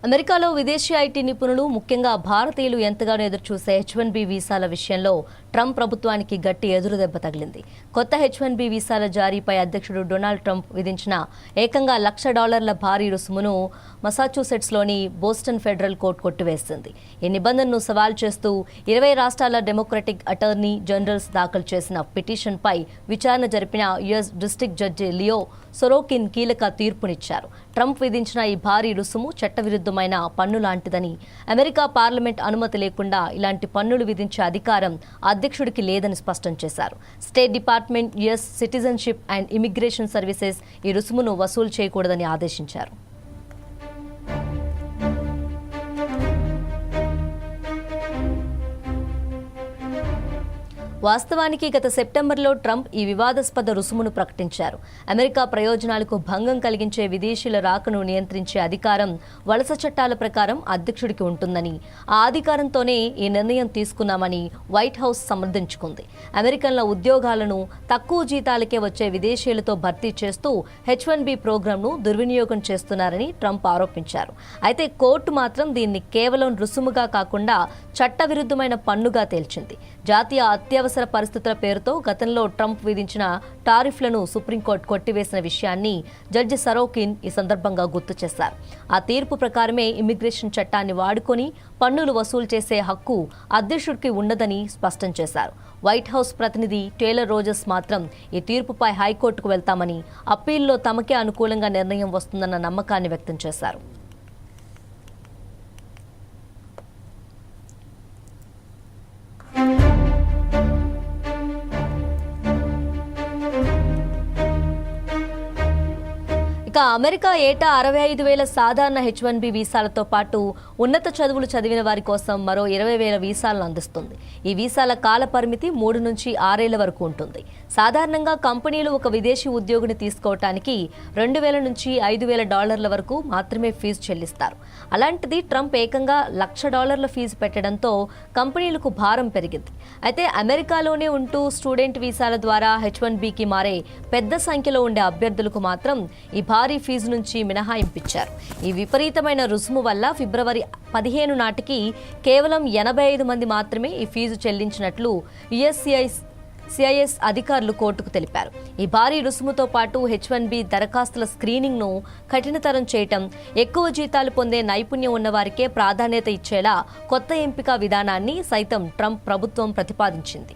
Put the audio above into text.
అమెరికాలో విదేశీ ఐటీ నిపుణులు ముఖ్యంగా భారతీయులు ఎంతగానో ఎదురుచూసే H1B వీసాల విషయంలో ట్రంప్ ప్రభుత్వానికి గట్టి ఎదురుదెబ్బ తగిలింది. కొత్త H1B వీసాల జారీపై అధ్యక్షుడు డొనాల్డ్ ట్రంప్ విధించిన ఏకంగా $1,00,000 భారీ రుసుమును మసాచ్యూసెట్స్లోని బోస్టన్ ఫెడరల్ కోర్టు కొట్టివేసింది. ఈ నిబంధనను సవాల్ చేస్తూ 20 రాష్ట్రాల డెమోక్రటిక్ అటార్నీ జనరల్స్ దాఖలు చేసిన పిటిషన్పై విచారణ జరిపిన యుఎస్ డిస్ట్రిక్ట్ జడ్జి లియో సొరోకిన్ కీలక తీర్పునిచ్చారు. ట్రంప్ విధించిన ఈ భారీ రుసుము చట్టవిరుద్ధమైన పన్ను లాంటిదని, అమెరికా పార్లమెంట్ అనుమతి లేకుండా ఇలాంటి పన్నులు విధించే అధికారం అధ్యక్షుడికి లేదని స్పష్టం చేశారు. State department, US citizenship and immigration services ఈ రుసుమును వసూలు చేయకూడదని ఆదేశించారు. వాస్తవానికి గత సెప్టెంబర్లో ట్రంప్ ఈ వివాదాస్పద రుసుమును ప్రకటించారు. అమెరికా ప్రయోజనాలకు భంగం కలిగించే విదేశీయుల రాకను నియంత్రించే అధికారం వలస చట్టాల ప్రకారం అధ్యక్షుడికి ఉంటుందని, ఆ అధికారంతోనే ఈ నిర్ణయం తీసుకున్నామని వైట్ హౌస్ సమర్థించుకుంది. అమెరికన్ల ఉద్యోగాలను తక్కువ జీతాలకే వచ్చే విదేశీయులతో భర్తీ చేస్తూ H1B ప్రోగ్రాంను దుర్వినియోగం చేస్తున్నారని ట్రంప్ ఆరోపించారు. అయితే కోర్టు మాత్రం దీన్ని కేవలం రుసుముగా కాకుండా చట్టవిరుద్ధమైన పన్నుగా తేల్చింది. జాతీయ అత్యవసర పరిస్థితుల పేరుతో గతంలో ట్రంప్ విధించిన టారిఫ్లను సుప్రీంకోర్టు కొట్టివేసిన విషయాన్ని జడ్జి సరోకిన్ ఈ సందర్భంగా గుర్తు చేశారు. ఆ తీర్పు ప్రకారమే ఇమిగ్రేషన్ చట్టాన్ని వాడుకొని పన్నులు వసూలు చేసే హక్కు అధ్యక్షుడికి ఉండదని స్పష్టం చేశారు. వైట్ హౌస్ ప్రతినిధి టేలర్ రోజర్స్ మాత్రం ఈ తీర్పుపై హైకోర్టుకు వెళ్తామని, అప్పీల్లో తమకే అనుకూలంగా నిర్ణయం వస్తుందన్న నమ్మకాన్ని వ్యక్తం చేశారు. ఇక అమెరికా ఏటా 65,000 సాధారణ H1B వీసాలతో పాటు ఉన్నత చదువులు చదివిన వారి కోసం మరో 20,000 వీసాలను అందిస్తుంది. ఈ వీసాల కాల పరిమితి 3 నుంచి 6 ఏళ్ల వరకు ఉంటుంది. సాధారణంగా కంపెనీలు ఒక విదేశీ ఉద్యోగిని తీసుకోవటానికి $2,000 నుంచి $5,000 వరకు మాత్రమే ఫీజు చెల్లిస్తారు. అలాంటిది ట్రంప్ ఏకంగా $1,00,000 ఫీజు పెట్టడంతో కంపెనీలకు భారం పెరిగింది. అయితే అమెరికాలోనే ఉంటూ స్టూడెంట్ వీసాల ద్వారా H1Bకి మారే పెద్ద సంఖ్యలో ఉండే అభ్యర్థులకు మాత్రం ఈ భారీ ఫీజు నుంచి మినహాయింపించారు. ఈ విపరీతమైన రుసుము వల్ల ఫిబ్రవరి 15 నాటికి కేవలం 85 మంది మాత్రమే ఈ ఫీజు చెల్లించినట్లు USCIS అధికారులు కోర్టుకు తెలిపారు. ఈ భారీ రుసుముతో పాటు H1B దరఖాస్తుల స్క్రీనింగ్ను కఠినతరం చేయటం, ఎక్కువ జీతాలు పొందే నైపుణ్యం ఉన్నవారికే ప్రాధాన్యత ఇచ్చేలా కొత్త ఎంపిక విధానాన్ని సైతం ట్రంప్ ప్రభుత్వం ప్రతిపాదించింది.